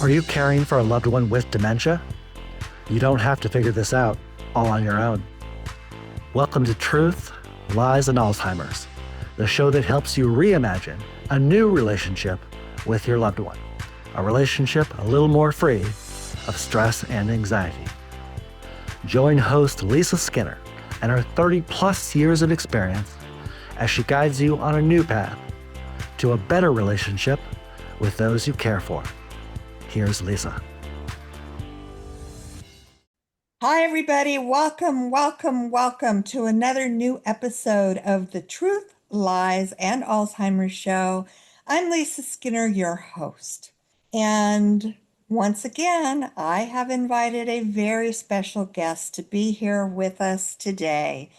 Are you caring for a loved one with dementia? You don't have to figure this out all on your own. Welcome to Truth, Lies, and Alzheimer's, the show that helps you reimagine a new relationship with your loved one, a relationship a little more free of stress and anxiety. Join host Lisa Skinner and her 30-plus years of experience as she guides you on a new path to a better relationship with those you care for. Here's Lisa. Hi, everybody. Welcome to another new episode of the Truth, Lies, and Alzheimer's Show. I'm Lisa Skinner, your host. And once again, I have invited a very special guest to be here with us today.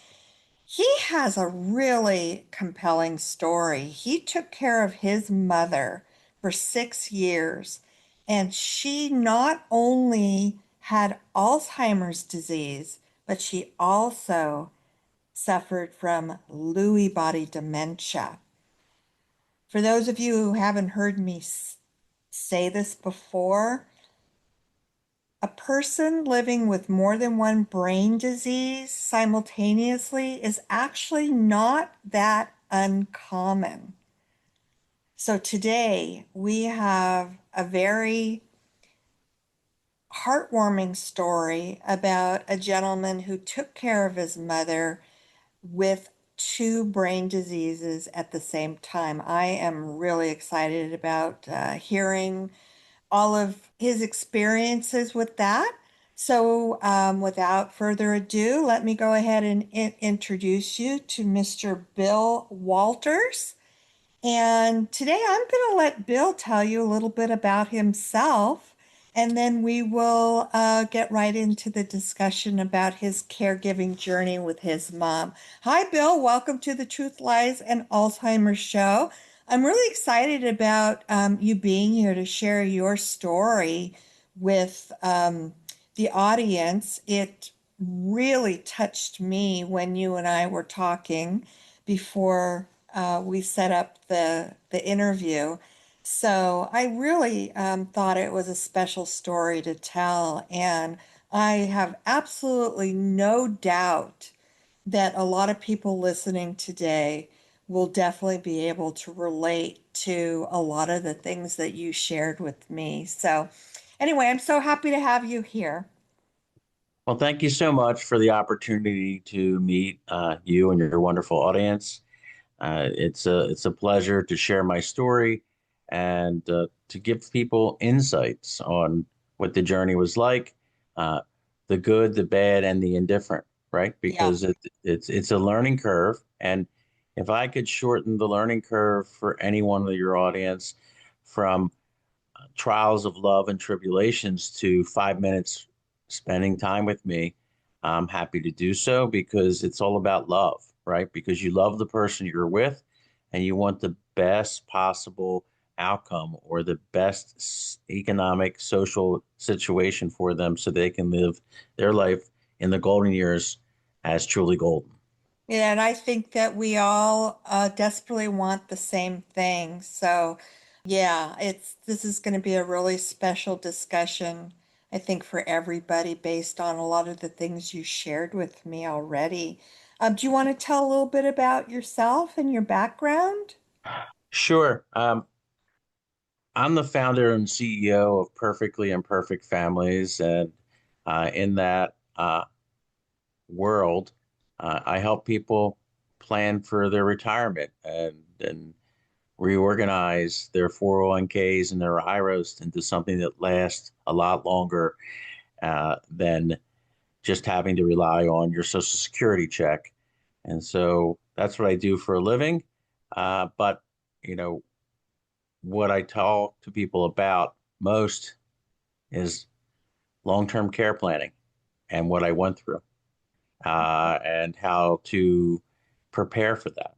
He has a really compelling story. He took care of his mother for 6 years, and she not only had Alzheimer's disease, but she also suffered from Lewy body dementia. For those of you who haven't heard me say this before, a person living with more than one brain disease simultaneously is actually not that uncommon. So today we have a very heartwarming story about a gentleman who took care of his mother with two brain diseases at the same time. I am really excited about hearing all of his experiences with that. So without further ado, let me go ahead and introduce you to Mr. Bill Walters. And today I'm going to let Bill tell you a little bit about himself, and then we will get right into the discussion about his caregiving journey with his mom. Hi, Bill. Welcome to the Truth, Lies, and Alzheimer's Show. I'm really excited about you being here to share your story with the audience. It really touched me when you and I were talking before we set up the interview. So I really thought it was a special story to tell, and I have absolutely no doubt that a lot of people listening today will definitely be able to relate to a lot of the things that you shared with me. So anyway, I'm so happy to have you here. Well, thank you so much for the opportunity to meet you and your wonderful audience. It's a pleasure to share my story and to give people insights on what the journey was like, uh, the good, the bad, and the indifferent, right? Yeah. Because it's a learning curve, and if I could shorten the learning curve for anyone of your audience from trials of love and tribulations to 5 minutes spending time with me, I'm happy to do so because it's all about love, right? Because you love the person you're with and you want the best possible outcome or the best economic, social situation for them so they can live their life in the golden years as truly golden. Yeah, and I think that we all desperately want the same thing. So, yeah, it's this is going to be a really special discussion, I think, for everybody based on a lot of the things you shared with me already. Do you want to tell a little bit about yourself and your background? Sure. I'm the founder and CEO of Perfectly Imperfect Families, and in that world, I help people plan for their retirement and reorganize their 401ks and their IRAs into something that lasts a lot longer than just having to rely on your Social Security check. And so that's what I do for a living. But you know, what I talk to people about most is long-term care planning and what I went through and how to prepare for that.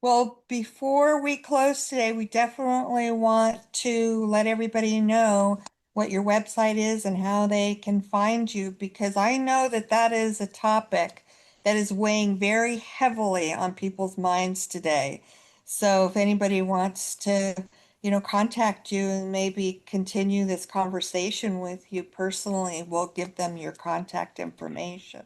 Well, before we close today, we definitely want to let everybody know what your website is and how they can find you, because I know that that is a topic that is weighing very heavily on people's minds today. So if anybody wants to contact you and maybe continue this conversation with you personally, we'll give them your contact information.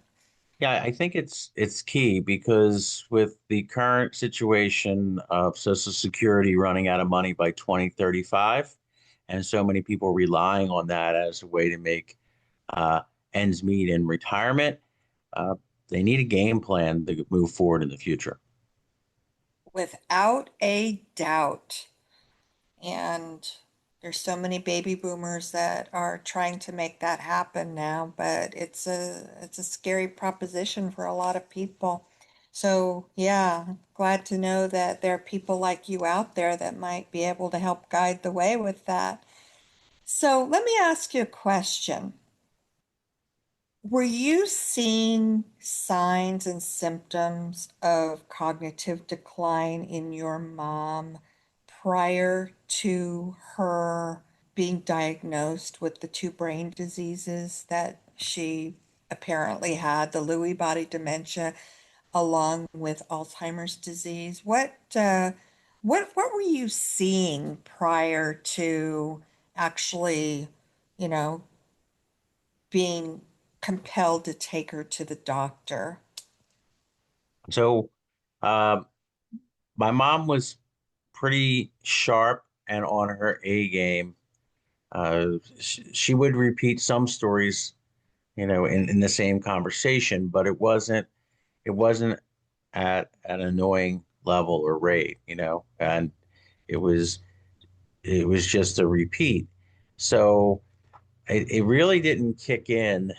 Yeah, I think it's key because with the current situation of Social Security running out of money by 2035, and so many people relying on that as a way to make uh, ends meet in retirement, uh, they need a game plan to move forward in the future. Without a doubt. And there's so many baby boomers that are trying to make that happen now, but it's a scary proposition for a lot of people. So, yeah, glad to know that there are people like you out there that might be able to help guide the way with that. So, let me ask you a question. Were you seeing signs and symptoms of cognitive decline in your mom prior to her being diagnosed with the two brain diseases that she apparently had, the Lewy body dementia, along with Alzheimer's disease? What were you seeing prior to actually, you know, being compelled to take her to the doctor? So, um, my mom was pretty sharp and on her A game. She would repeat some stories, in the same conversation, but it wasn't at an annoying level or rate, and it was it was just a repeat. So it really didn't kick in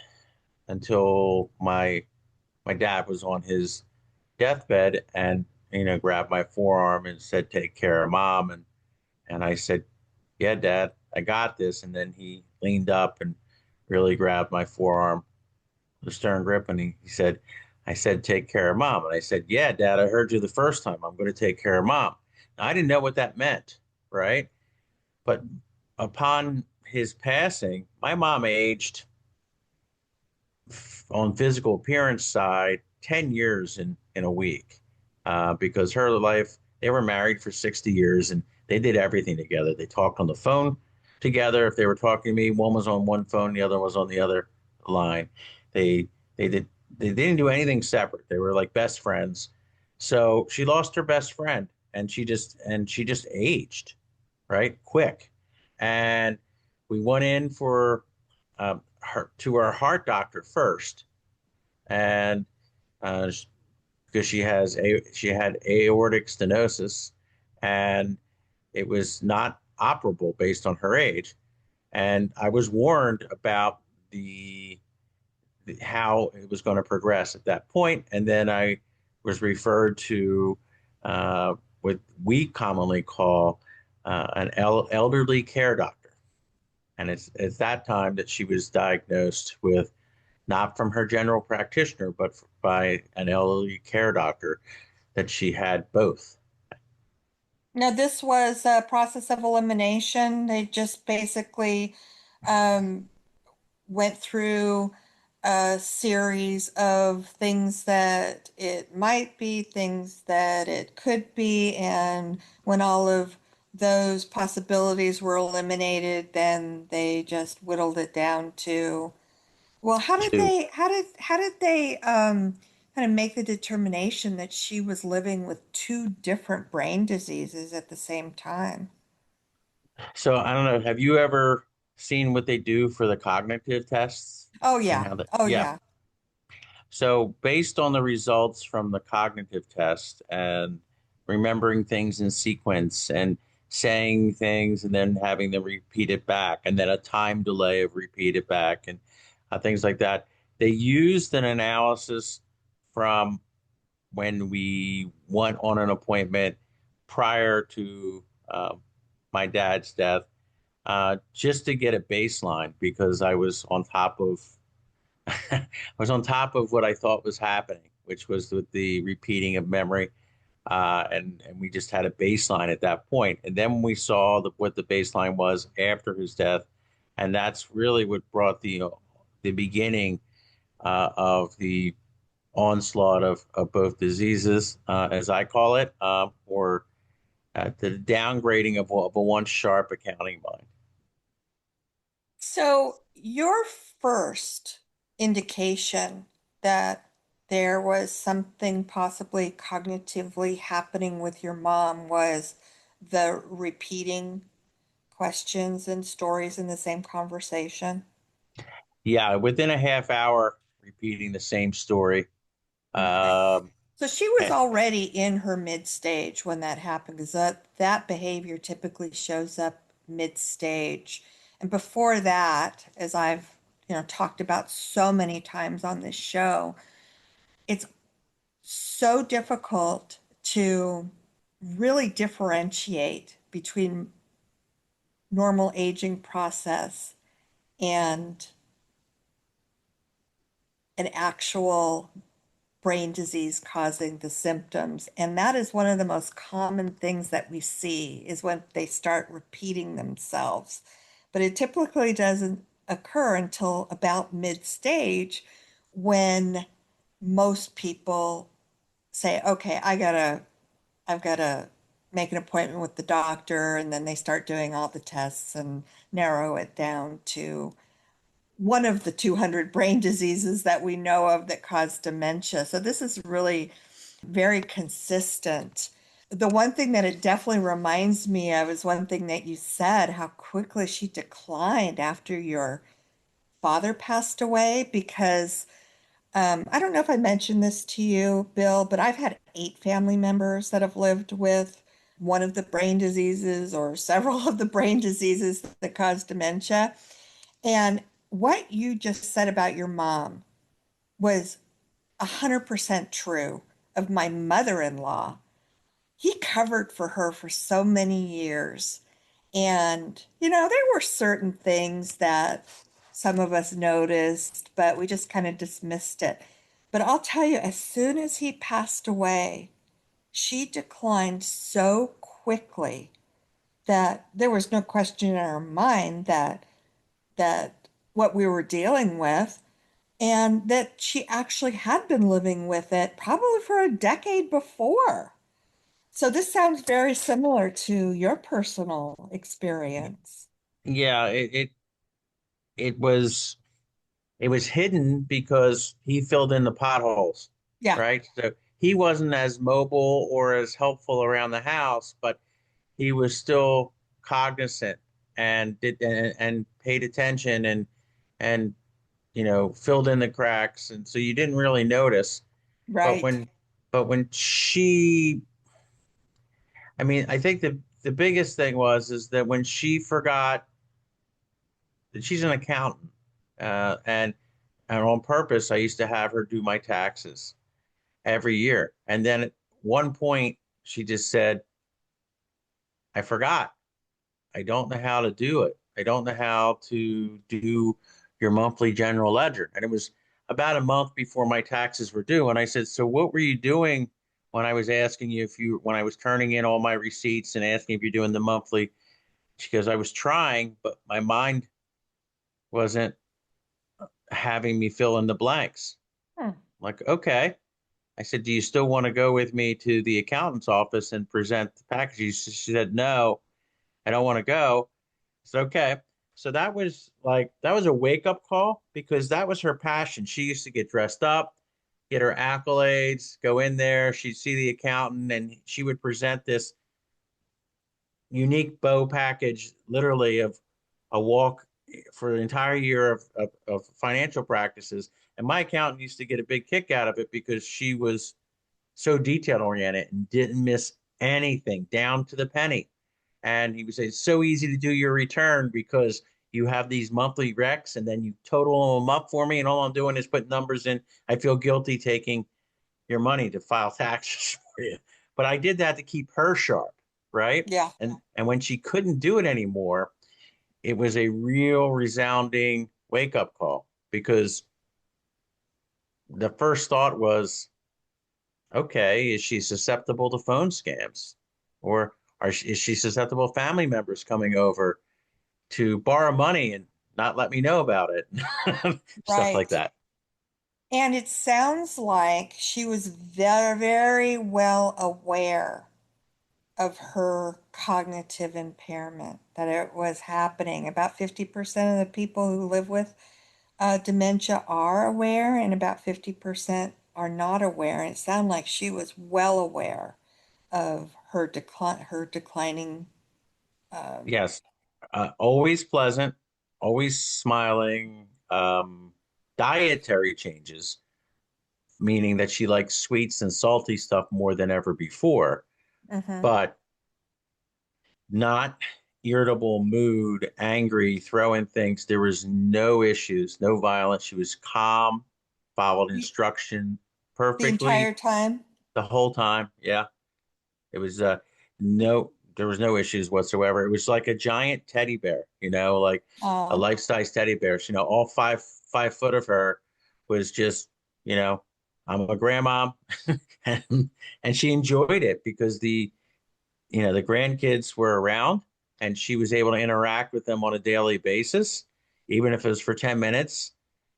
until my dad was on his deathbed and grabbed my forearm and said, "Take care of mom." And I said, "Yeah, Dad, I got this." And then he leaned up and really grabbed my forearm, the stern grip, and he said, I said, "Take care of mom." And I said, "Yeah, Dad, I heard you the first time. I'm going to take care of mom." Now, I didn't know what that meant, right? But upon his passing, my mom aged on physical appearance side 10 years in a week, because her life, they were married for 60 years and they did everything together. They talked on the phone together. If they were talking to me, one was on one phone, the other was on the other line. They they did they didn't do anything separate. They were like best friends. So she lost her best friend and she just aged, right? Quick. And we went in for her to our heart doctor first, and uh, because she had aortic stenosis, and it was not operable based on her age. And I was warned about how it was going to progress at that point, and then I was referred to uh, what we commonly call an elderly care doctor. And it's that time that she was diagnosed with, not from her general practitioner, but by an elderly care doctor, that she had both. Now, this was a process of elimination. They just basically um, went through a series of things that it might be, things that it could be, and when all of those possibilities were eliminated, then they just whittled it down to, well, how did Two. they kind of make the determination that she was living with two different brain diseases at the same time? So I don't know. Have you ever seen what they do for the cognitive tests Oh and yeah. how that? Oh Yeah. yeah. So based on the results from the cognitive test and remembering things in sequence and saying things and then having them repeat it back and then a time delay of repeat it back and things like that, they used an analysis from when we went on an appointment prior to my dad's death, just to get a baseline because I was on top of I was on top of what I thought was happening, which was with the repeating of memory, and we just had a baseline at that point. And then we saw what the baseline was after his death, and that's really what brought the beginning of the onslaught of both diseases, as I call it, or the downgrading of a once sharp accounting mind. So, your first indication that there was something possibly cognitively happening with your mom was the repeating questions and stories in the same conversation. Yeah, within a half hour, repeating the same story. Okay. Um, So she was eh, already in her mid stage when that happened because that behavior typically shows up mid stage. And before that, as I've talked about so many times on this show, it's so difficult to really differentiate between normal aging process and an actual brain disease causing the symptoms. And that is one of the most common things that we see is when they start repeating themselves. But it typically doesn't occur until about mid stage when most people say, okay, I've gotta make an appointment with the doctor. And then they start doing all the tests and narrow it down to one of the 200 brain diseases that we know of that cause dementia. So this is really very consistent. The one thing that it definitely reminds me of is one thing that you said, how quickly she declined after your father passed away. Because I don't know if I mentioned this to you, Bill, but I've had 8 family members that have lived with one of the brain diseases or several of the brain diseases that cause dementia. And what you just said about your mom was 100% true of my mother-in-law. He covered for her for so many years. And, there were certain things that some of us noticed, but we just kind of dismissed it. But I'll tell you, as soon as he passed away, she declined so quickly that there was no question in our mind that what we were dealing with, and that she actually had been living with it probably for a decade before. So this sounds very similar to your personal experience. yeah, it was it was hidden because he filled in the potholes, Yeah, right? So he wasn't as mobile or as helpful around the house, but he was still cognizant and did and paid attention and filled in the cracks, and so you didn't really notice. But right. when she, I mean, I think the biggest thing was is that when she forgot that she's an accountant, and on purpose, I used to have her do my taxes every year, and then at one point she just said, "I forgot. I don't know how to do it. I don't know how to do your monthly general ledger." And it was about a month before my taxes were due. And I said, "So what were you doing when I was asking you when I was turning in all my receipts and asking if you're doing the monthly?" She goes, "I was trying, but my mind wasn't having me fill in the blanks." Hmm. I'm like, okay. I said, "Do you still want to go with me to the accountant's office and present the package?" She said, "No, I don't want to go." It's okay. So that was a wake up call because that was her passion. She used to get dressed up, get her accolades, go in there. She'd see the accountant, and she would present this unique bow package, literally of a walk for the entire year of financial practices. And my accountant used to get a big kick out of it because she was so detail oriented and didn't miss anything down to the penny. And he would say, "It's so easy to do your return because you have these monthly recs and then you total them up for me. And all I'm doing is put numbers in. I feel guilty taking your money to file taxes for you." But I did that to keep her sharp, right? Yeah. And when she couldn't do it anymore, it was a real resounding wake up call because the first thought was, okay, is she susceptible to phone scams? Or is she susceptible to family members coming over to borrow money and not let me know about it? Stuff like Right. that. And it sounds like she was very, very well aware of her cognitive impairment, that it was happening. About 50% of the people who live with dementia are aware, and about 50% are not aware. And it sounded like she was well aware of her declining. Um, Yes, always pleasant, always smiling. Dietary changes, meaning that she likes sweets and salty stuff more than ever before, mhm. but not irritable mood, angry, throwing things. There was no issues, no violence. She was calm, followed The instruction the perfectly entire time. the whole time. Yeah, it was no, there was no issues whatsoever. It was like a giant teddy bear, like a Oh, life-size teddy bear. All five foot of her was just, you know, I'm a grandma, and she enjoyed it because the grandkids were around and she was able to interact with them on a daily basis, even if it was for 10 minutes.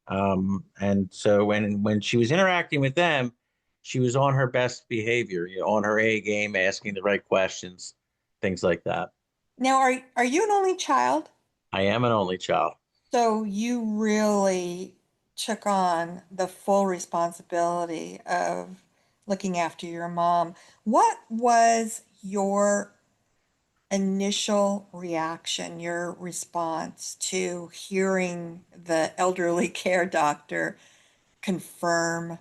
And so when she was interacting with them, she was on her best behavior, on her A game, asking the right questions, things like that. now are you an only child? I am an only child. So you really took on the full responsibility of looking after your mom. What was your initial reaction, your response to hearing the elderly care doctor confirm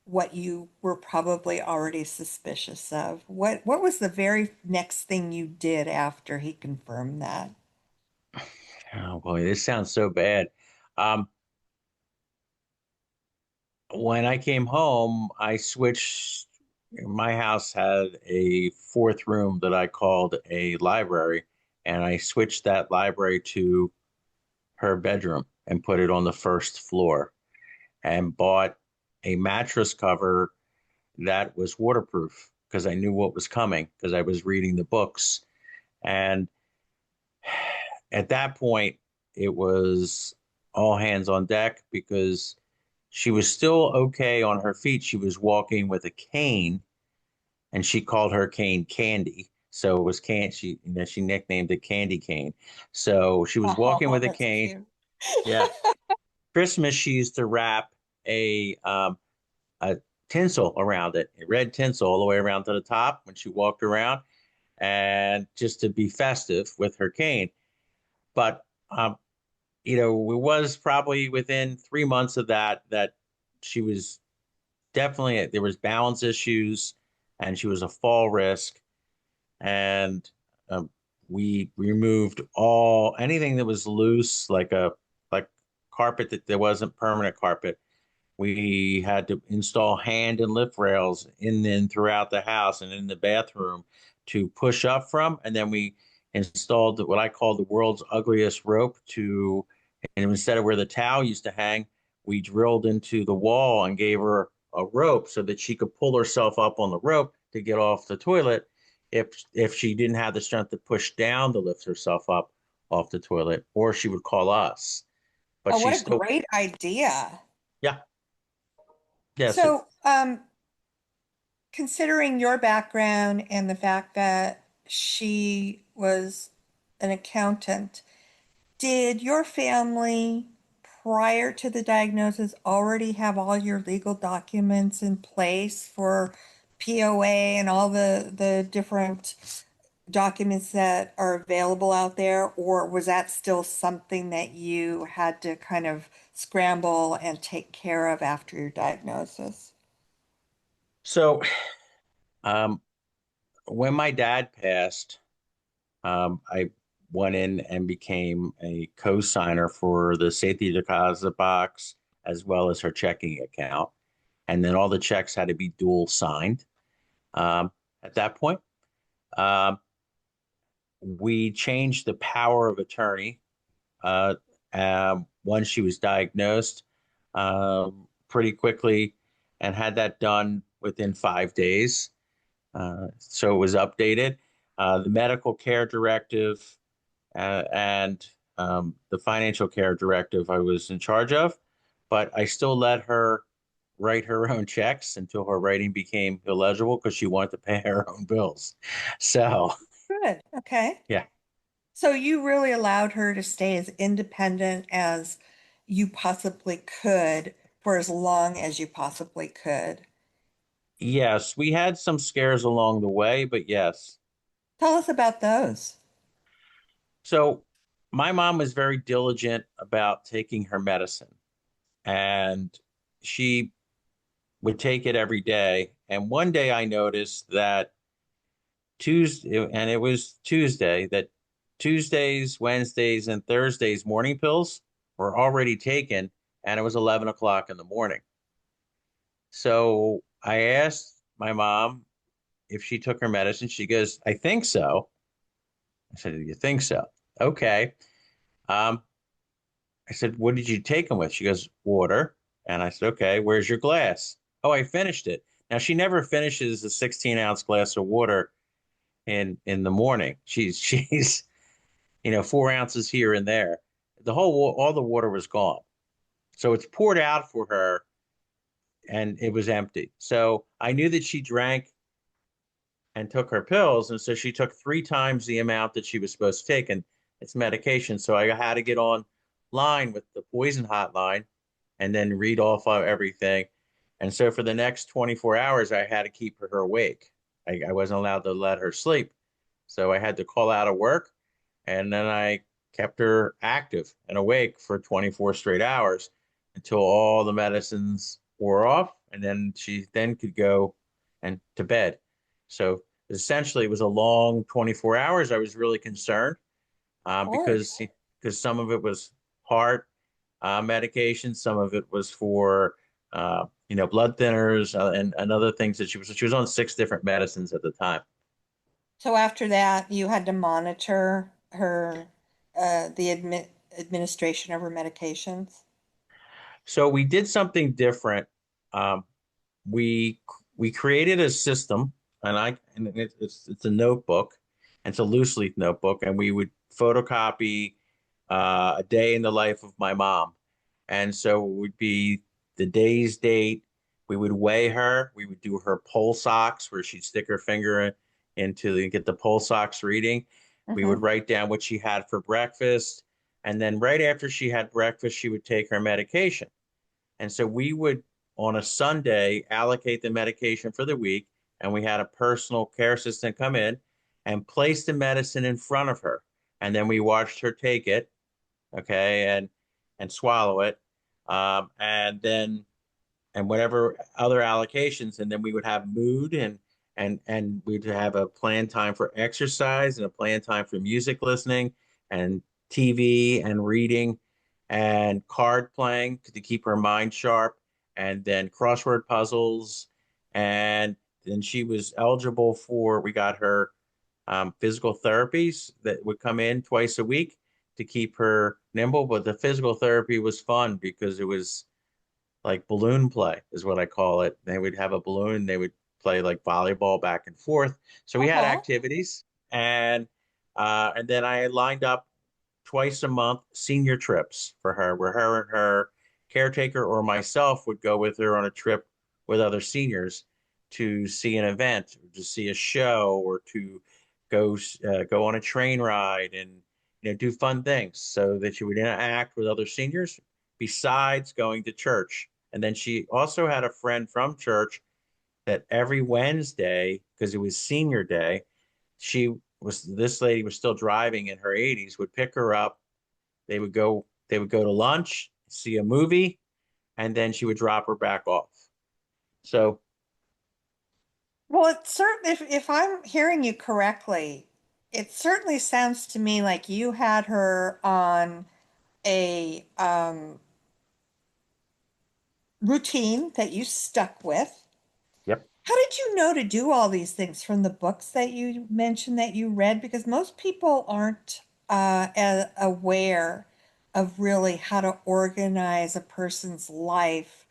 what you were probably already suspicious of? What was the very next thing you did after he confirmed that? Oh boy, this sounds so bad. Um, when I came home, I switched. My house had a fourth room that I called a library, and I switched that library to her bedroom and put it on the first floor and bought a mattress cover that was waterproof because I knew what was coming because I was reading the books. And at that point, it was all hands on deck because she was still okay on her feet. She was walking with a cane, and she called her cane Candy. So it was she nicknamed it Candy Cane. So she was walking Oh, with a that's cane. cute. Yeah. Christmas, she used to wrap a tinsel around it, a red tinsel all the way around to the top when she walked around, and just to be festive with her cane. But it was probably within 3 months of that she was definitely there was balance issues, and she was a fall risk, and um, we removed all anything that was loose, like carpet that there wasn't permanent carpet. We had to install hand and lift rails in and throughout the house and in the bathroom to push up from. And then we installed what I call the world's ugliest rope and instead of where the towel used to hang, we drilled into the wall and gave her a rope so that she could pull herself up on the rope to get off the toilet if she didn't have the strength to push down to lift herself up off the toilet, or she would call us. But Oh, she what a still, great idea. yeah, yes, So, considering your background and the fact that she was an accountant, did your family, prior to the diagnosis, already have all your legal documents in place for POA and all the different documents that are available out there? Or was that still something that you had to kind of scramble and take care of after your diagnosis? so um, when my dad passed, I went in and became a co-signer for the safety deposit box as well as her checking account. And then all the checks had to be dual signed. At that point, um, we changed the power of attorney uh, once she was diagnosed pretty quickly and had that done within 5 days. So it was updated. The medical care directive and the financial care directive I was in charge of, but I still let her write her own checks until her writing became illegible because she wanted to pay her own bills. So, Good. Okay. yeah. So you really allowed her to stay as independent as you possibly could for as long as you possibly could. Yes, we had some scares along the way, but yes. Tell us about those. So, my mom was very diligent about taking her medicine, and she would take it every day. And one day I noticed that Tuesday, and it was Tuesday, that Tuesdays, Wednesdays, and Thursdays morning pills were already taken, and it was 11 o'clock in the morning. So I asked my mom if she took her medicine. She goes, I think so. I said, you think so? Okay. Um, I said, what did you take them with? She goes, water. And I said, okay, where's your glass? Oh, I finished it. Now she never finishes a 16-ounce glass of water in the morning. She's 4 ounces here and there. All the water was gone. So it's poured out for her and it was empty. So I knew that she drank and took her pills. And so she took 3 times the amount that she was supposed to take. And it's medication. So I had to get online with the poison hotline and then read off of everything. And so for the next 24 hours, I had to keep her awake. I wasn't allowed to let her sleep. So I had to call out of work, and then I kept her active and awake for 24 straight hours until all the medicines wore off, and then she then could go and to bed. So essentially, it was a long 24 hours. I was really concerned Of course. because some of it was heart medication, some of it was for blood thinners and other things that she was on 6 different medicines at the time. So after that, you had to monitor her, administration of her medications. So we did something different. Um, we we created a system, and it's a notebook. It's a loose leaf notebook, and we would photocopy a day in the life of my mom. And so it would be the day's date. We would weigh her. We would do her pulse ox, where she'd stick her finger get the pulse ox reading. We would Mm-hmm. write down what she had for breakfast, and then right after she had breakfast, she would take her medication. And so we would, on a Sunday, allocate the medication for the week. And we had a personal care assistant come in and place the medicine in front of her. And then we watched her take it, okay, and swallow it. And whatever other allocations. And then we would have mood and we'd have a planned time for exercise and a planned time for music listening and TV and reading and card playing to keep her mind sharp, and then crossword puzzles. And then she was eligible for, we got her physical therapies that would come in twice a week to keep her nimble. But the physical therapy was fun because it was like balloon play is what I call it. They would have a balloon, they would play like volleyball back and forth. So we had Uh-huh. activities, and then I lined up twice a month senior trips for her, where her and her caretaker or myself would go with her on a trip with other seniors to see an event, or to see a show, or to go on a train ride and do fun things so that she would interact with other seniors besides going to church. And then she also had a friend from church that every Wednesday, because it was senior day, this lady was still driving in her 80s, would pick her up. They would go to lunch, see a movie, and then she would drop her back off. So, Well, it's certain if I'm hearing you correctly, it certainly sounds to me like you had her on a routine that you stuck with. yep. How did you know to do all these things from the books that you mentioned that you read? Because most people aren't aware of really how to organize a person's life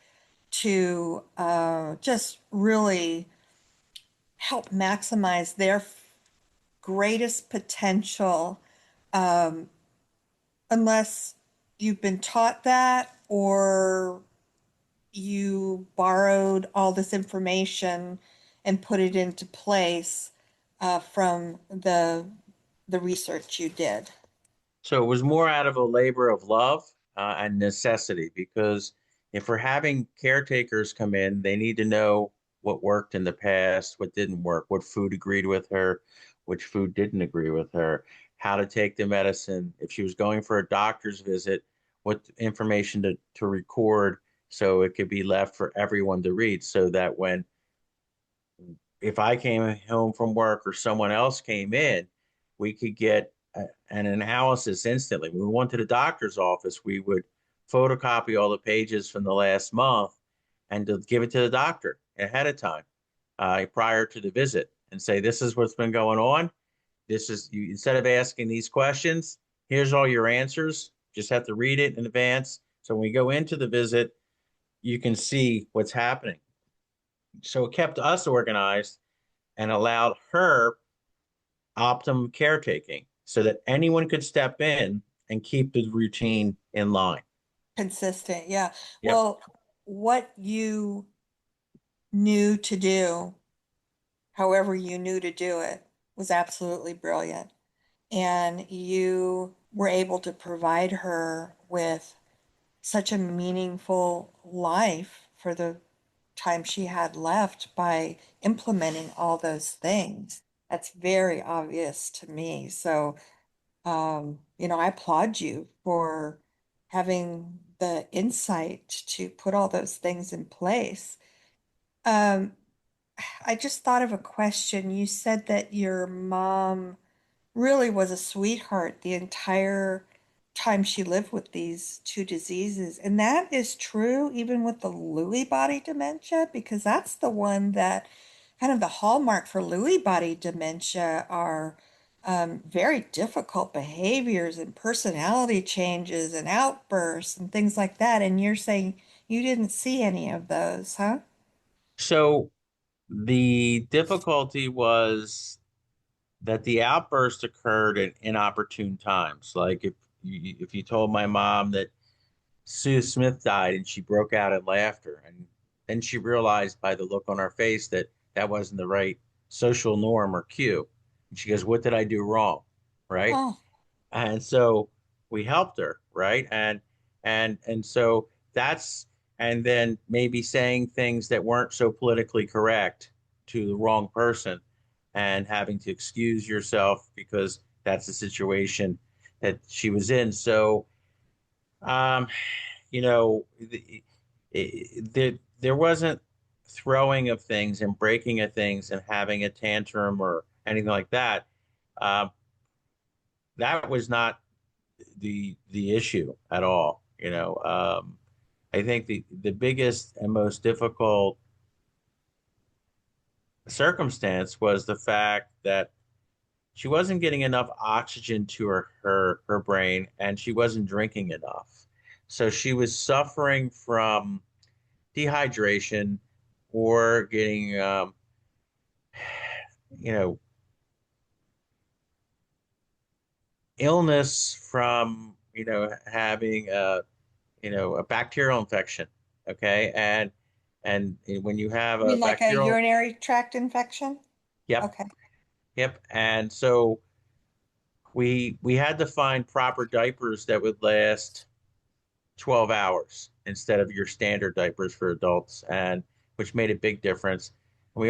to just really help maximize their greatest potential, unless you've been taught that or you borrowed all this information and put it into place from the research you did. So it was more out of a labor of love and necessity, because if we're having caretakers come in, they need to know what worked in the past, what didn't work, what food agreed with her, which food didn't agree with her, how to take the medicine. If she was going for a doctor's visit, what information to record so it could be left for everyone to read, so that when if I came home from work or someone else came in, we could get an analysis instantly. When we went to the doctor's office, we would photocopy all the pages from the last month and to give it to the doctor ahead of time, prior to the visit, and say, "This is what's been going on. This is you." Instead of asking these questions, here's all your answers. Just have to read it in advance. So when we go into the visit, you can see what's happening. So it kept us organized and allowed her optimum caretaking so that anyone could step in and keep the routine in line. Consistent, yeah. Yep. Well, what you knew to do, however you knew to do it, was absolutely brilliant. And you were able to provide her with such a meaningful life for the time she had left by implementing all those things. That's very obvious to me. So, I applaud you for having the insight to put all those things in place. Um, I just thought of a question. You said that your mom really was a sweetheart the entire time she lived with these two diseases. And that is true even with the Lewy body dementia, because that's the one that kind of the hallmark for Lewy body dementia are very difficult behaviors and personality changes and outbursts and things like that. And you're saying you didn't see any of those, huh? So the difficulty was that the outburst occurred at inopportune times. Like if you told my mom that Sue Smith died and she broke out in laughter, and then she realized by the look on her face that that wasn't the right social norm or cue. And she goes, "What did I do wrong?" Right? Oh, And so we helped her, right? And so that's and then maybe saying things that weren't so politically correct to the wrong person and having to excuse yourself because that's the situation that she was in. So um you know there wasn't throwing of things and breaking of things and having a tantrum or anything like that. um, that was not the issue at all. I think the biggest and most difficult circumstance was the fact that she wasn't getting enough oxygen to her brain, and she wasn't drinking enough. So she was suffering from dehydration or getting you know illness from having a bacterial infection. Okay. And when you have you a mean like a bacterial, urinary tract infection? yep, Okay. yep. And so we had to find proper diapers that would last 12 hours instead of your standard diapers for adults, and which made a big difference. And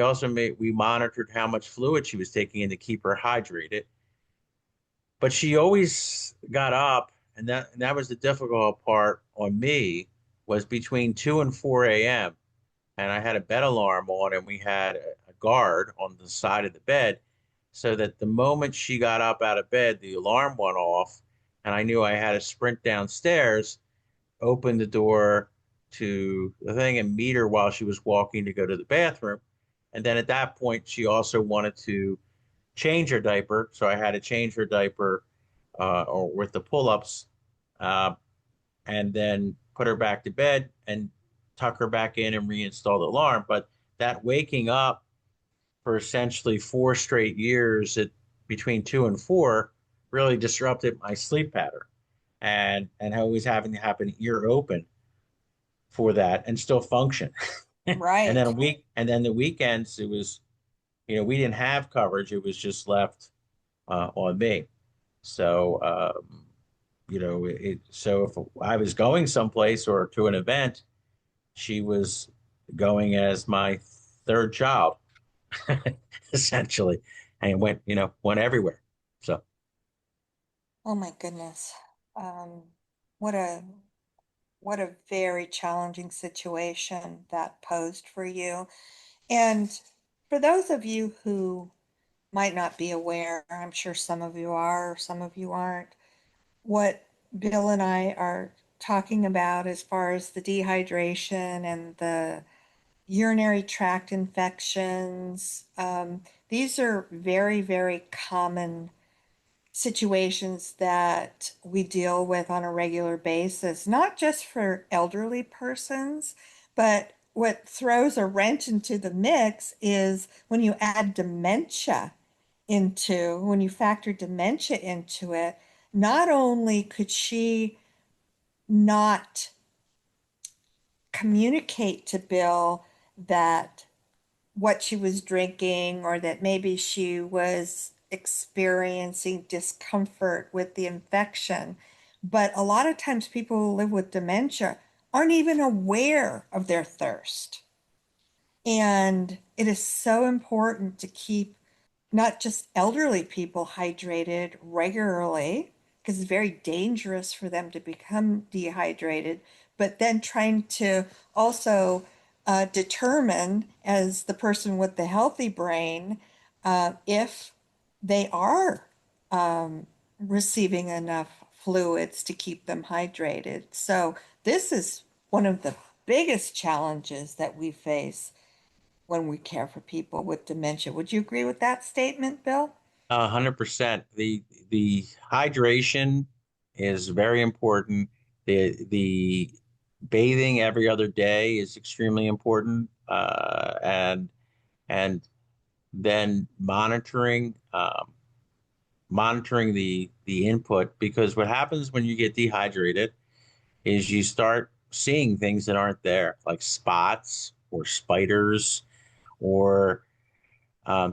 we monitored how much fluid she was taking in to keep her hydrated. But she always got up, and that was the difficult part on me, was between 2 and 4 a.m. And I had a bed alarm on, and we had a guard on the side of the bed, so that the moment she got up out of bed, the alarm went off, and I knew I had to sprint downstairs, open the door to the thing, and meet her while she was walking to go to the bathroom. And then at that point, she also wanted to change her diaper, so I had to change her diaper or with the pull-ups, uh, and then put her back to bed and tuck her back in and reinstall the alarm. But that waking up for essentially 4 straight years at between 2 and 4 really disrupted my sleep pattern, and always having to have an ear open for that and still function. And then Right. the weekends, it was, we didn't have coverage. It was just left on me. So, so if I was going someplace or to an event, she was going as my third child, essentially, and went everywhere. So, Oh my goodness. Um, what a what a very challenging situation that posed for you. And for those of you who might not be aware, I'm sure some of you are, some of you aren't, what Bill and I are talking about as far as the dehydration and the urinary tract infections, these are very, very common situations that we deal with on a regular basis, not just for elderly persons, but what throws a wrench into the mix is when you add dementia when you factor dementia into it, not only could she not communicate to Bill that what she was drinking or that maybe she was experiencing discomfort with the infection. But a lot of times people who live with dementia aren't even aware of their thirst. And it is so important to keep not just elderly people hydrated regularly, because it's very dangerous for them to become dehydrated, but then trying to also determine, as the person with the healthy brain, if they are receiving enough fluids to keep them hydrated. So, this is one of the biggest challenges that we face when we care for people with dementia. Would you agree with that statement, Bill? 100%. The hydration is very important. The bathing every other day is extremely important, and then monitoring the input, because what happens when you get dehydrated is you start seeing things that aren't there, like spots or spiders or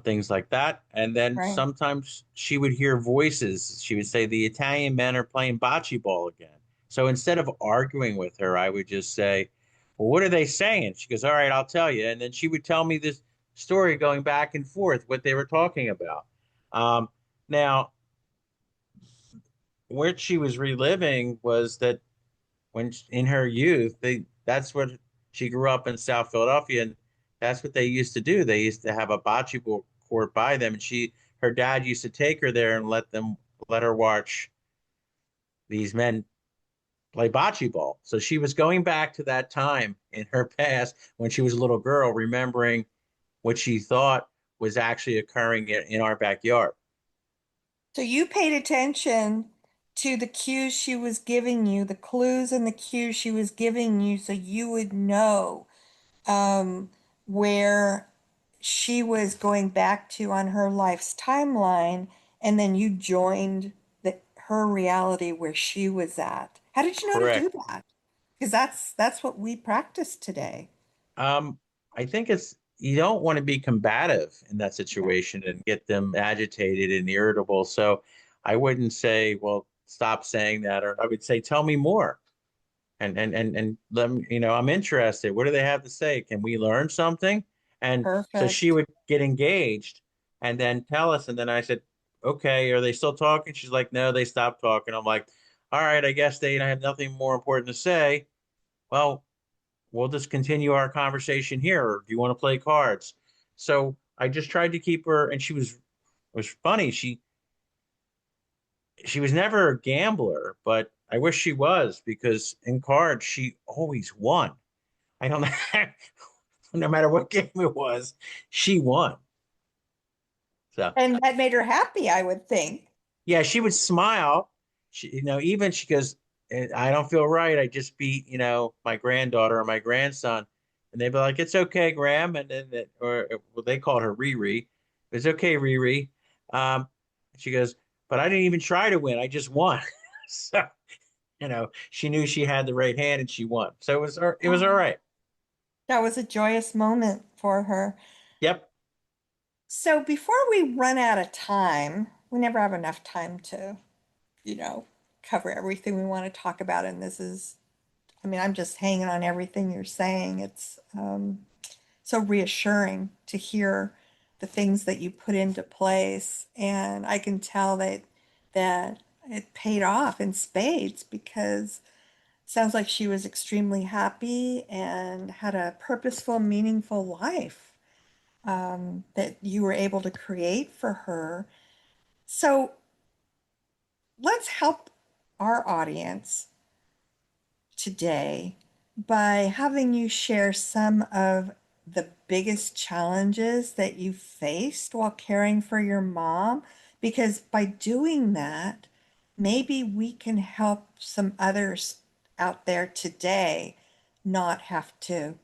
things like that. And then Right. sometimes she would hear voices. She would say, "The Italian men are playing bocce ball again." So instead of arguing with her, I would just say, "Well, what are they saying?" She goes, "All right, I'll tell you." And then she would tell me this story going back and forth, what they were talking about. Um, Now, what she was reliving was that in her youth, that's what she grew up in South Philadelphia, and that's what they used to do. They used to have a bocce ball court by them, and her dad used to take her there and let her watch these men play bocce ball. So she was going back to that time in her past when she was a little girl, remembering what she thought was actually occurring in our backyard. So you paid attention to the cues she was giving you, the clues and the cues she was giving you, so you would know um, where she was going back to on her life's timeline, and then you joined her reality where she was at. How did you know to do Correct. that? Because that's what we practice today. Um, I think you don't want to be combative in that Yeah, situation and get them agitated and irritable. So I wouldn't say, well, stop saying that, or I would say, tell me more. And let me, I'm interested. What do they have to say? Can we learn something? And so she perfect. would get engaged and then tell us. And then I said, okay, are they still talking? She's like, no, they stopped talking. I'm like, all right, I guess they have nothing more important to say. Well, we'll just continue our conversation here. Or do you want to play cards? So I just tried to keep her, and it was funny. She was never a gambler, but I wish she was, because in cards she always won. I don't know, no matter what game it was, she won. So And that made her happy, I would think. yeah, she would smile. Even she goes, I don't feel right. I just beat, my granddaughter or my grandson. And they'd be like, it's okay, Graham. And then, well, they called her Riri. It's okay, Riri. She goes, but I didn't even try to win. I just won. So she knew she had the right hand and she won. So it was all Oh, right. that was a joyous moment for her. Yep. So before we run out of time, we never have enough time to, you know, cover everything we want to talk about. And this is, I mean, I'm just hanging on everything you're saying. It's so reassuring to hear the things that you put into place. And I can tell that it paid off in spades because it sounds like she was extremely happy and had a purposeful, meaningful life that you were able to create for her. So let's help our audience today by having you share some of the biggest challenges that you faced while caring for your mom. Because by doing that, maybe we can help some others out there today not have to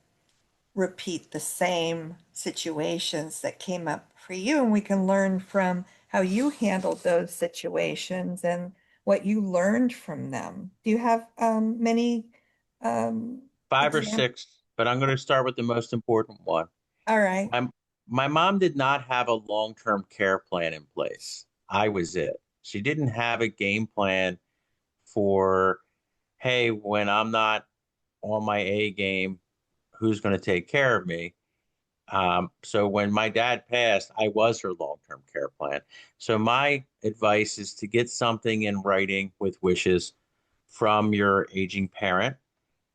repeat the same situations that came up for you. And we can learn from how you handled those situations and what you learned from them. Do you have many Five or examples? six, but I'm going to start with the most important one. All right. My, my mom did not have a long-term care plan in place. I was it. She didn't have a game plan for, hey, when I'm not on my A game, who's going to take care of me? So when my dad passed, I was her long-term care plan. So my advice is to get something in writing with wishes from your aging parent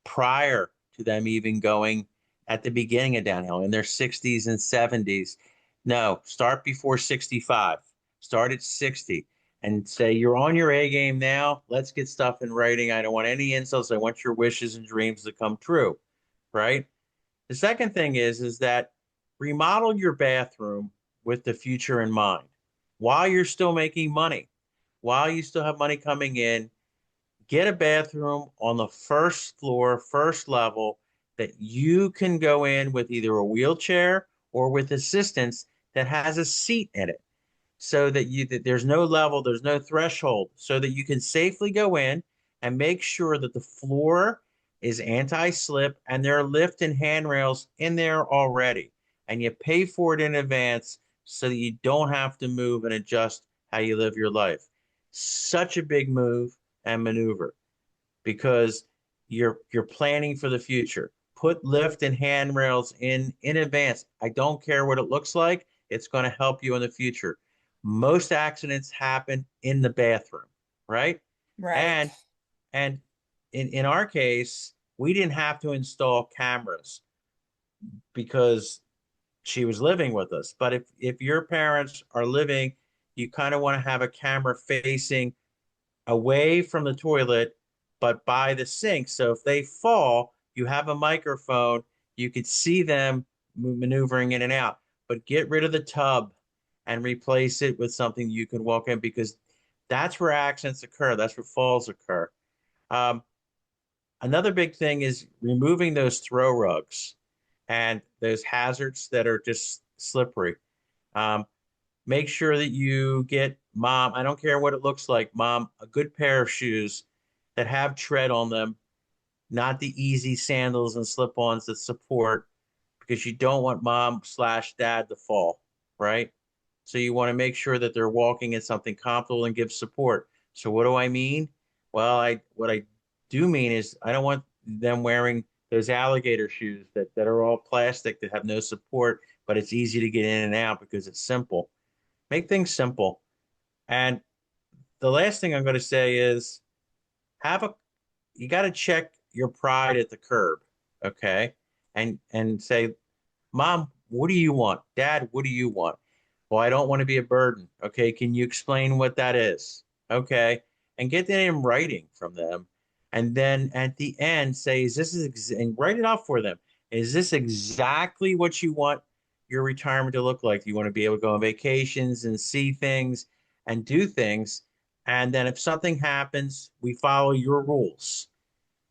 prior to them even going at the beginning of downhill in their 60s and 70s. No, start before 65. Start at 60 and say, you're on your A game now. Let's get stuff in writing. I don't want any insults. I want your wishes and dreams to come true. Right. The second thing is that remodel your bathroom with the future in mind while you're still making money, while you still have money coming in. Get a bathroom on the first floor, first level that you can go in with either a wheelchair or with assistance that has a seat in it so that there's no level, there's no threshold, so that you can safely go in and make sure that the floor is anti-slip and there are lift and handrails in there already. And you pay for it in advance so that you don't have to move and adjust how you live your life. Such a big move and maneuver because you're planning for the future. Put lift and handrails in advance. I don't care what it looks like. It's going to help you in the future. Most accidents happen in the bathroom, right? Right. And and in our case, we didn't have to install cameras because she was living with us. But if your parents are living, you kind of want to have a camera facing away from the toilet, but by the sink. So if they fall, you have a microphone. You could see them maneuvering in and out. But get rid of the tub and replace it with something you can walk in because that's where accidents occur. That's where falls occur. Um, Another big thing is removing those throw rugs and those hazards that are just slippery. Um, Make sure that you get mom, I don't care what it looks like, mom, a good pair of shoes that have tread on them, not the easy sandals and slip-ons that support, because you don't want mom slash dad to fall, right? So you want to make sure that they're walking in something comfortable and give support. So what do I mean? Well, I what I do mean is I don't want them wearing those alligator shoes that are all plastic that have no support, but it's easy to get in and out because it's simple. Make things simple. And the last thing I'm going to say is have a you got to check your pride at the curb, okay? And say, "Mom, what do you want? Dad, what do you want?" Well, I don't want to be a burden. Okay, can you explain what that is? Okay, and get that in writing from them. And then at the end, say, "Is and write it out for them. Is this exactly what you want your retirement to look like? You want to be able to go on vacations and see things and do things. And then if something happens, we follow your rules,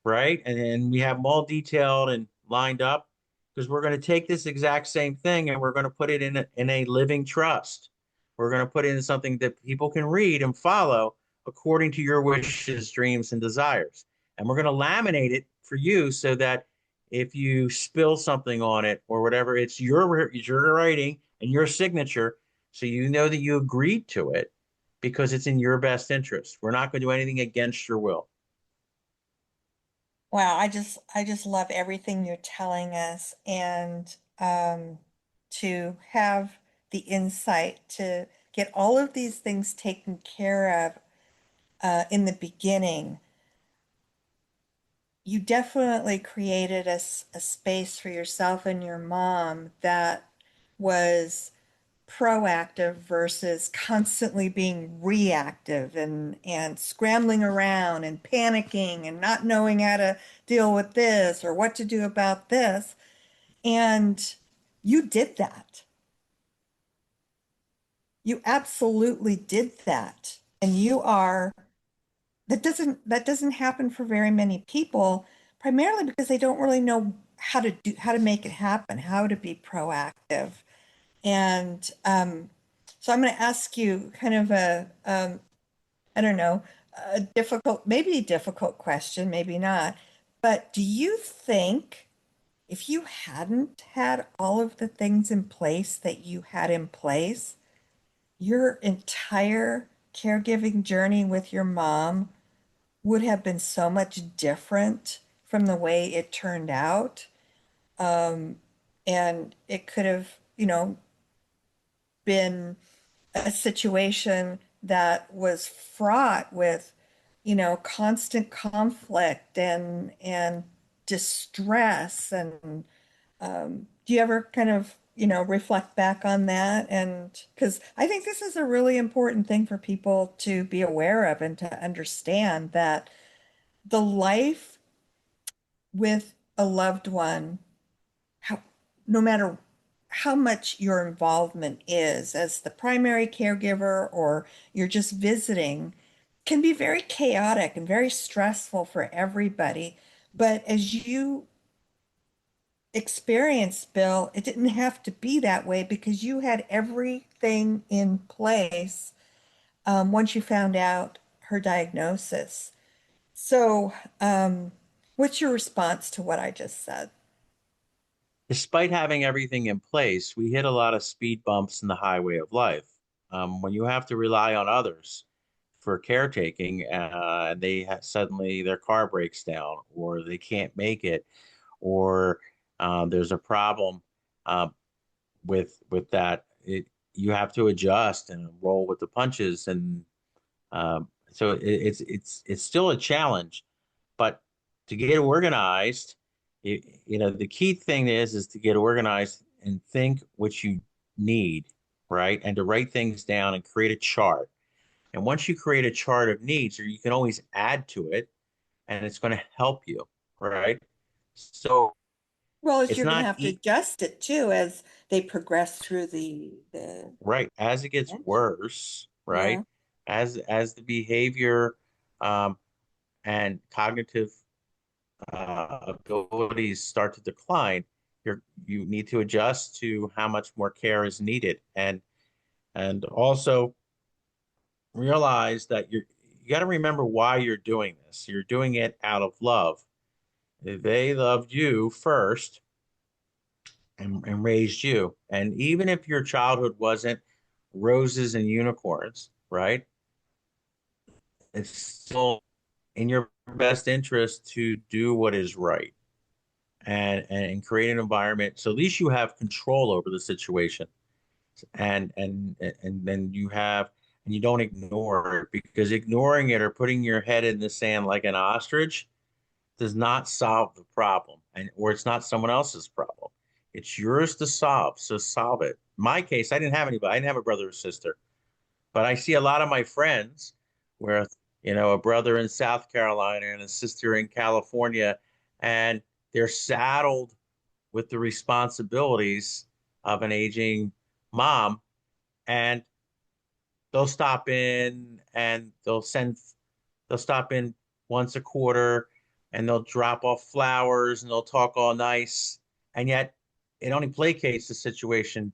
right? And then we have them all detailed and lined up because we're going to take this exact same thing and we're going to put it in a living trust. We're going to put it in something that people can read and follow according to your wishes, dreams, and desires. And we're going to laminate it for you so that if you spill something on it or whatever, it's your writing and your signature, so you know that you agreed to it because it's in your best interest. We're not going to do anything against your will. Wow, I just love everything you're telling us, and to have the insight to get all of these things taken care of in the beginning. You definitely created a space for yourself and your mom that was proactive versus constantly being reactive and scrambling around and panicking and not knowing how to deal with this or what to do about this. And you did that. You absolutely did that. And you are that doesn't happen for very many people, primarily because they don't really know how to make it happen, how to be proactive. And so I'm going to ask you kind of I don't know, a difficult, maybe a difficult question, maybe not. But do you think if you hadn't had all of the things in place that you had in place, your entire caregiving journey with your mom would have been so much different from the way it turned out? Um, and it could have, been a situation that was fraught with, constant conflict and distress. And do you ever kind of, reflect back on that? And because I think this is a really important thing for people to be aware of and to understand that the life with a loved one, how, no matter how much your involvement is as the primary caregiver or you're just visiting, can be very chaotic and very stressful for everybody. But as you experienced, Bill, it didn't have to be that way because you had everything in place once you found out her diagnosis. So, what's your response to what I just said? Despite having everything in place, we hit a lot of speed bumps in the highway of life. When you have to rely on others for caretaking, and suddenly their car breaks down, or they can't make it, or there's a problem um, with that, you have to adjust and roll with the punches, and so it's still a challenge. But to get organized, the key thing is to get organized and think what you need, right? And to write things down and create a chart. And once you create a chart of needs, or you can always add to it, and it's going to help you, right? So Well, as it's you're going to not have to adjust it too as they progress through the right as it gets dementia. worse, right? Yeah. As the behavior um, and cognitive abilities start to decline, you need to adjust to how much more care is needed, and also realize that you got to remember why you're doing this. You're doing it out of love. They loved you first and raised you, and even if your childhood wasn't roses and unicorns, right? It's still in your best interest to do what is right and create an environment so at least you have control over the situation, and then you don't ignore it, because ignoring it or putting your head in the sand like an ostrich does not solve the problem, or it's not someone else's problem. It's yours to solve, so solve it. In my case, I didn't have anybody. I didn't have a brother or sister, but I see a lot of my friends where, a brother in South Carolina and a sister in California, and they're saddled with the responsibilities of an aging mom, and they'll stop in once a quarter, and they'll drop off flowers and they'll talk all nice. And yet it only placates the situation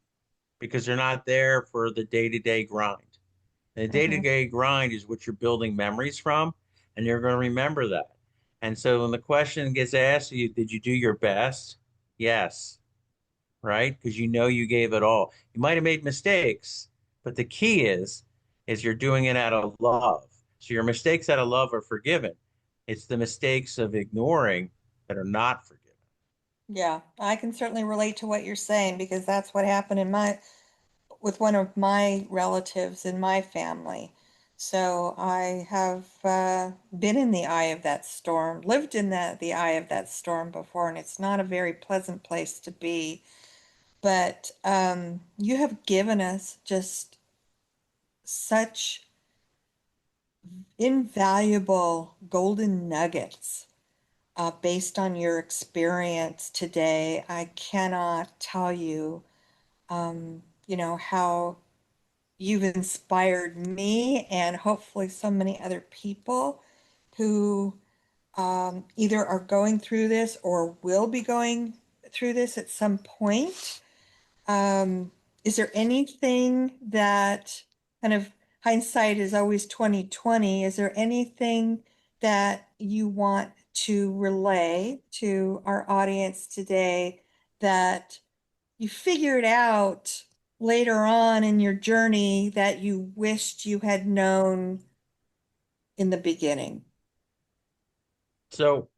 because they're not there for the day-to-day grind. The Hmm. day-to-day grind is what you're building memories from, and you're going to remember that. And so when the question gets asked to you, did you do your best? Yes, right? Because you know you gave it all. You might have made mistakes, but the key is you're doing it out of love. So your mistakes out of love are forgiven. It's the mistakes of ignoring that are not forgiven. Yeah, I can certainly relate to what you're saying because that's what happened in my with one of my relatives in my family. So I have been in the eye of that storm, lived in the eye of that storm before, and it's not a very pleasant place to be. But you have given us just such invaluable golden nuggets based on your experience today. I cannot tell you, how you've inspired me and hopefully so many other people who either are going through this or will be going through this at some point. Um, is there anything that kind of hindsight is always 2020? Is there anything that you want to relay to our audience today that you figured out later on in your journey that you wished you had known in the beginning? So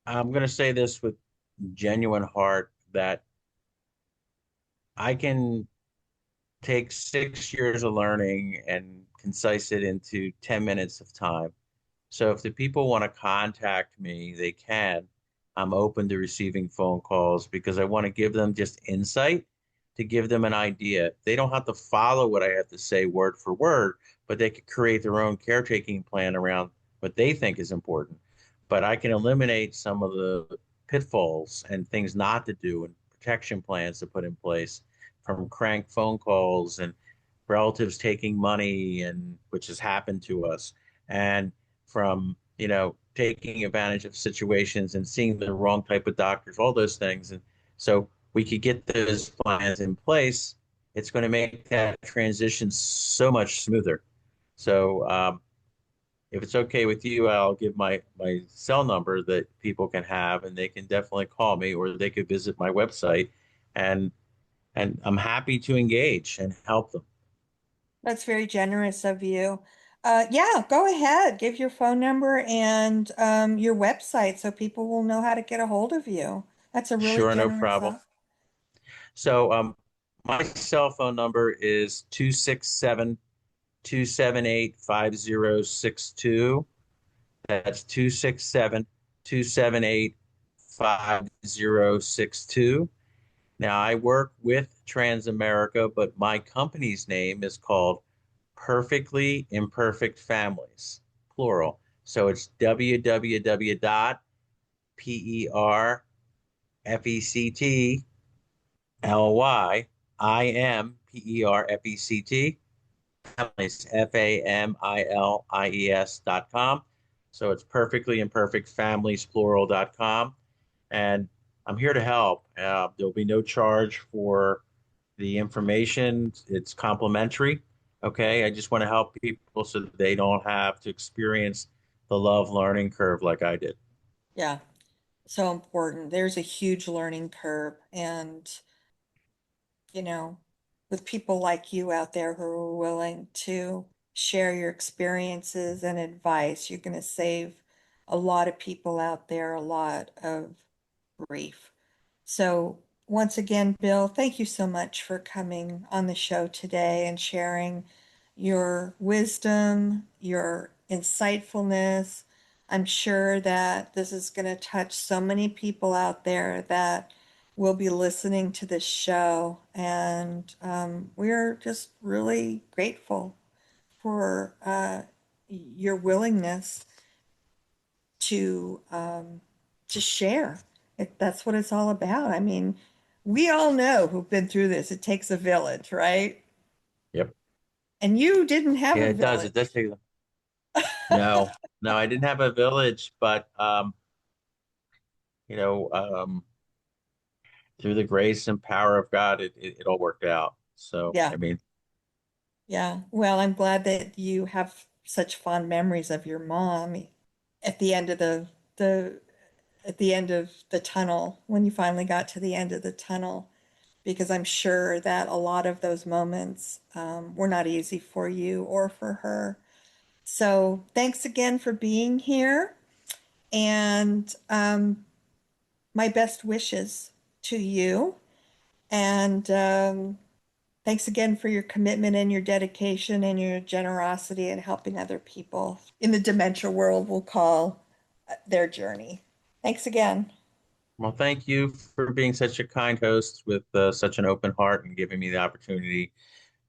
I'm going to say this with genuine heart that I can take 6 years of learning and concise it into 10 minutes of time. So if the people want to contact me, they can. I'm open to receiving phone calls because I want to give them just insight to give them an idea. They don't have to follow what I have to say word for word, but they could create their own caretaking plan around what they think is important. But I can eliminate some of the pitfalls and things not to do and protection plans to put in place from crank phone calls and relatives taking money and which has happened to us and from taking advantage of situations and seeing the wrong type of doctors, all those things. And so we could get those plans in place. It's going to make that transition so much smoother. So if it's okay with you, I'll give my cell number that people can have, and they can definitely call me, or they could visit my website, and I'm happy to engage and help them. That's very generous of you. Yeah, go ahead. Give your phone number and your website so people will know how to get a hold of you. That's a really Sure, no generous problem. offer. So my cell phone number is 267-278-5062. That's 267-278-5062. Now I work with Transamerica, but my company's name is called Perfectly Imperfect Families, plural. So it's www.perfectlyimperfect families, families.com. So it's perfectly imperfect families, plural.com. And I'm here to help. There'll be no charge for the information. It's complimentary. Okay. I just want to help people so that they don't have to experience the love learning curve like I did. Yeah, so important. There's a huge learning curve, and you know, with people like you out there who are willing to share your experiences and advice, you're going to save a lot of people out there a lot of grief. So, once again, Bill, thank you so much for coming on the show today and sharing your wisdom, your insightfulness. I'm sure that this is going to touch so many people out there that will be listening to this show. And we're just really grateful for your willingness to share. That's what it's all about. I mean, we all know who've been through this. It takes a village, right? Yep. And you didn't have Yeah, a it does. It does village. take them. No, no, I didn't have a village, but you know, through the grace and power of God, it all worked out. So, Yeah, I mean, Yeah. Well, I'm glad that you have such fond memories of your mom at the end of the at the end of the tunnel, when you finally got to the end of the tunnel, because I'm sure that a lot of those moments were not easy for you or for her. So thanks again for being here, and my best wishes to you. And thanks again for your commitment and your dedication and your generosity in helping other people in the dementia world, we'll call their journey. Thanks again. Well, thank you for being such a kind host with such an open heart and giving me the opportunity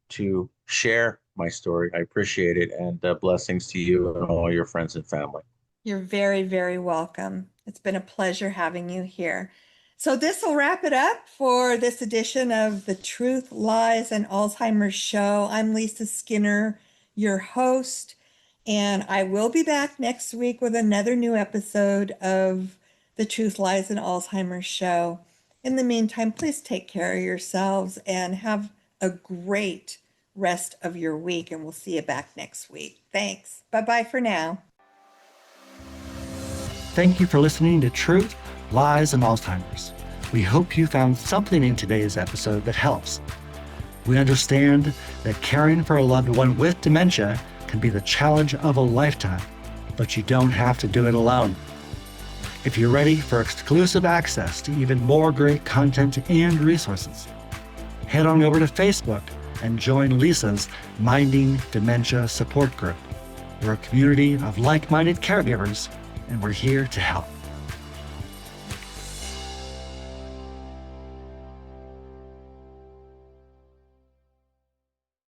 to share my story. I appreciate it, and blessings to you and all your friends and family. You're very, very welcome. It's been a pleasure having you here. So, this will wrap it up for this edition of the Truth, Lies, and Alzheimer's Show. I'm Lisa Skinner, your host, and I will be back next week with another new episode of the Truth, Lies, and Alzheimer's Show. In the meantime, please take care of yourselves and have a great rest of your week, and we'll see you back next week. Thanks. Bye bye for now. Thank you for listening to Truth, Lies, and Alzheimer's. We hope you found something in today's episode that helps. We understand that caring for a loved one with dementia can be the challenge of a lifetime, but you don't have to do it alone. If you're ready for exclusive access to even more great content and resources, head on over to Facebook and join Lisa's Minding Dementia Support Group. We're a community of like-minded caregivers, and we're here to help.